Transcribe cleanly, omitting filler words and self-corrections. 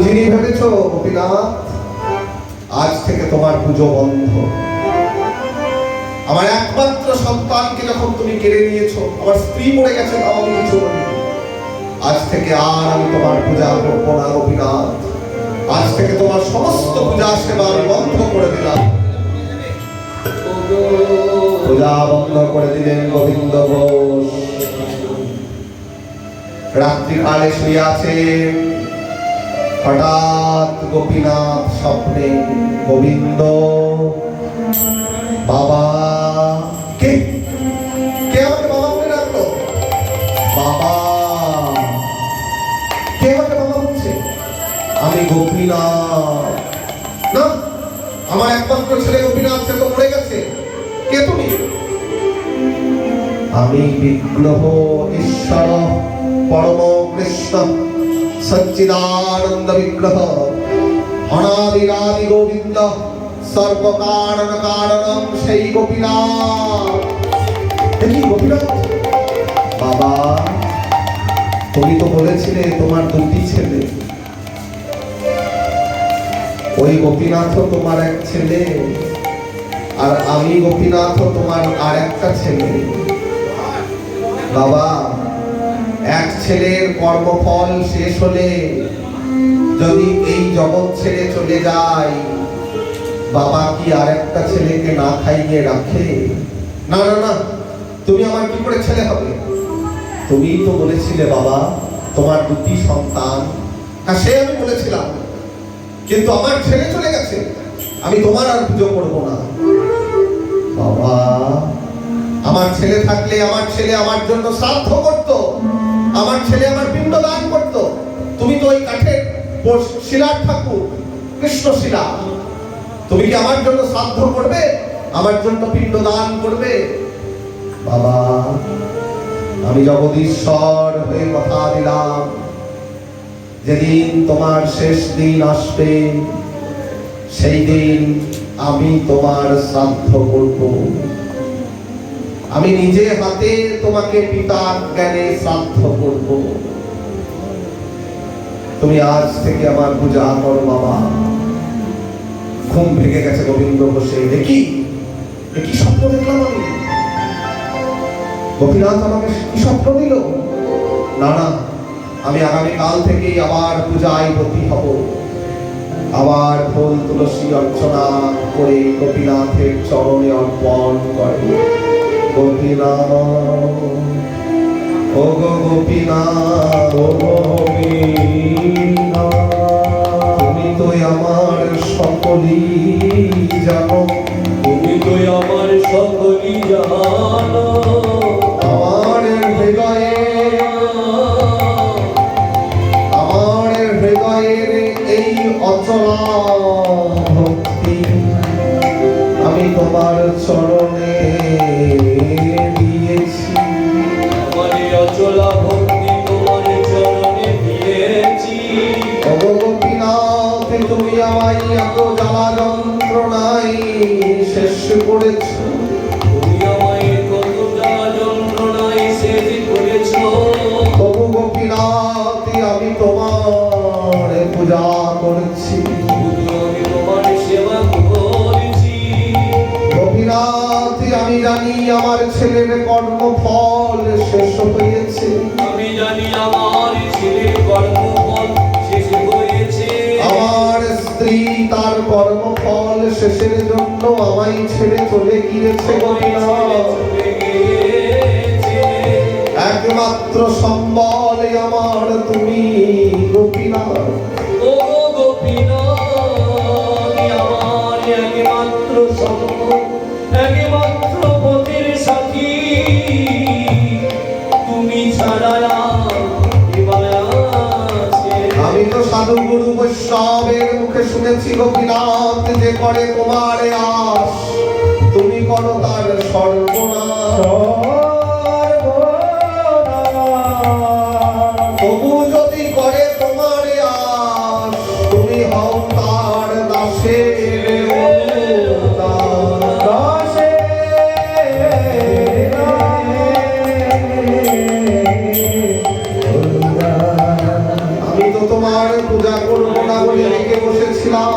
বুঝিনি ভেবেছ গোপীনাথ, আজ থেকে তোমার পুজো বন্ধ। আমার একমাত্র সন্তানকে যখন তুমি কেড়ে নিয়েছো, আমার স্ত্রী মরে গেছে তাও আমি কিছু বলিনি। আজ থেকে আর আমি তোমার পূজা করবো না গোপীনাথ। আজ থেকে তোমার সমস্ত পূজা সেবা আমি বন্ধ করে দিলাম। পূজা বন্ধ করে দিলেন গোবিন্দ ঘোষ। রাত্রিকালে শুয়ে আছে, হঠাৎ গোপীনাথ স্বপ্নে গোবিন্দ বাবা, কে কে আমাকে বাবা বলে ডাকলো? বাবা, কে আমাকে বাবা বলছে? আমি গোপীনাথ। না, আমার একমাত্র ছেলে গোপীনাথ, সে তো মরে গেছে। কে তুমি? আমি বিগ্রহ ঈশ্বর পরম কৃষ্ণ সচ্চিদানন্দ বিগ্রহ অনাদিরাদি গোবিন্দ সর্বকারণ কারণম সেই গোপীনাথ। দেখি গোপীনাথ, বাবা তুমি তো বলেছিলে তোমার দুটি ছেলে, ওই গোপীনাথও তোমার এক ছেলে, আর আমি গোপীনাথও তোমার আর একটা ছেলে। বাবা, এক ছেলের কর্মফল শেষ হলে যদি এই জগৎ ছেড়ে চলে যায়, বাবা কি আর একটা ছেলেকে না খাইয়ে রাখে? না না না, তুমি আমার কি করে ছেলে হবে? তুমি তো বলেছিলে বাবা তোমার দুটি সন্তান। হ্যাঁ, সে আমি বলেছিলাম, কিন্তু আমার ছেলে চলে গেছে, আমি তোমার আর পুজো করবো না। বাবা, আমার ছেলে থাকলে আমার ছেলে আমার জন্য শ্রাদ্ধ করত, আমার ছেলে আমার পিণ্ড দান করত। তুমি তো ওই কাঠের শিলার ঠাকুর, কৃষ্ণ শিলা, তুমি কি আমার জন্য শ্রাদ্ধ করবে, আমার জন্য পিণ্ড দান করবে? বাবা, আমি জগদীশ্বর হয়ে কথা দিলাম, যেদিন তোমার শেষ দিন আসবে সেই দিন আমি তোমার শ্রাদ্ধ করব। আমি নিজে হাতে তোমাকে পিতার জ্ঞানে শ্রাদ্ধ করব। তুমি আজ থেকে আমার পূজা করো বাবা। ঘুম ভেঙে গেছে গোবিন্দ ঘোষে। দেখি কি স্বপ্ন দেখলাম আমি? গোপীনাথ আমাকে কি স্বপ্ন দিল? না না, আমি আগামীকাল থেকেই আবার পূজায় ব্রতী হব। আবার ফুল তুলসী অর্চনা করে গোপীনাথের চরণে অর্পণ করে। গোপীনাথ, ও গো গোপীনাথ, ও গোপীনাথ, তুমি তো আমার সকলই জানো, তুমি তো আমার সকলই জানো। আমার হৃদয়ের এই অচলা ভক্তি আমি তোমার চরণে দিয়েছি। আমার অচলা ভক্তি তোমার চরণে দিয়েছি। গোপীনাথ, তুমি আমায় এত জ্বালা যন্ত্রণায় শেষ করেছ। তুমি আমায় কত জ্বালা যন্ত্রণায় শেষ করেছ। তবু গোপীনাথ, আমি তোমার পূজা করছি, আমি তোমার সেবা করছি। গোপীনাথ, আমি জানি আমার ছেলের কর্মফল শেষ হয়েছে। আমি জানি আমার ছেলের কর্মফল শেষ হয়েছে। আমার স্ত্রী তার কর্মফল শেষের জন্য আমায় ছেড়ে চলে গিয়েছে। গোপীনাথ, একমাত্র সম্বল আমার তুমি গোপীনাথ। ও গোপীনাথ, আমার একমাত্র সম্বল, একমাত্র পথের সাথী, তুমি ছাড়া আমি তো সাধু গুরু বৈষ্ণবের মুখে শুনেছি গোপীনাথ, যে করে তোমার আস তুমি করো তার সর্বনাশ। তবু যদি করে তোমার আস, তুমি হও তার দাসের অনুদাস। আমি তো তোমার পূজা করবো না বলে রেখে বসেছিলাম